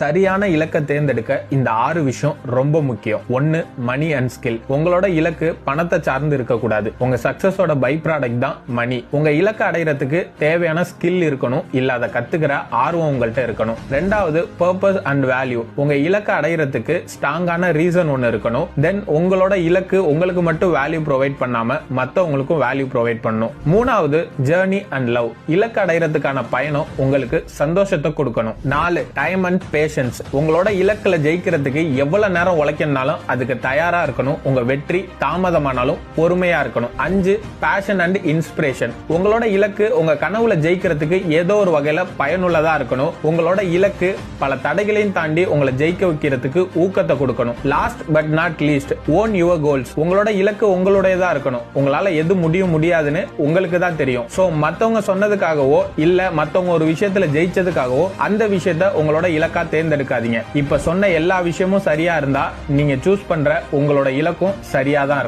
சரியான இலக்கை தேர்ந்தெடுக்க இந்த 6 விஷயம் ரொம்ப முக்கியம். 1. Money and skill. உங்களோட இலக்கு பணத்தை சார்ந்து இருக்கக்கூடாது. உங்க சக்சஸோட பை ப்ராடக்ட் தான் மணி. உங்க இலக்கை அடையறதுக்கு தேவையான ஸ்கில் இருக்கணும், இல்ல அதை கத்துக்கிற ஆர்வம் உங்கள்கிட்ட இருக்கணும். 2வது பர்பஸ் அண்ட் வேல்யூ. உங்க இலக்கை அடையறதுக்கு ஸ்ட்ராங்கான ரீசன் ஒன்னு இருக்கணும். தென் உங்களோட இலக்கு உங்களுக்கு மட்டும் வேல்யூ ப்ரொவைட் பண்ணாம மத்தவங்களுக்கும் வேல்யூ ப்ரொவைட் பண்ணணும். 3வது ஜர்னி அண்ட் லவ். இலக்கு அடையறதுக்கான பயணம் உங்களுக்கு சந்தோஷத்தை கொடுக்கணும். 4. Time and patience. உங்களோட இலக்குல ஜெயிக்கிறதுக்கு எவ்வளவு நேரம் உழைக்கணும்னாலும் அதுக்கு தயாரா இருக்கணும். உங்க வெற்றி தாமதமானாலும் பொறுமையா இருக்கணும். 5. Passion and inspiration. உங்களோட இலக்கு உங்க கனவுல ஜெயிக்கிறதுக்கு ஏதோ ஒரு வகையில பயனுள்ளதா இருக்கணும். உங்களோட இலக்கு பல தடைகளையும் தாண்டி உங்களை ஜெயிக்க வைக்கிறதுக்கு ஊக்கத்தை கொடுக்கணும். Last but not least, own your goals. உங்களோட இலக்கு உங்களுடையதா இருக்கணும். உங்களால எது முடியாதுன்னு உங்களுக்கு தான் தெரியும். சோ மத்தவங்க சொன்னதுக்காகவோ இல்ல மத்தவங்க ஒரு விஷயத்துல ஜெயிச்சதுக்காகவோ அந்த விஷயத்த உங்களோட இலக்கா தேர்ந்தெடுக்காதீங்க. இப்ப சொன்ன எல்லா விஷயமும் சரியா இருந்தா நீங்க சூஸ் பண்ற உங்களோட இலக்கும் சரியா தான் இருக்கும்.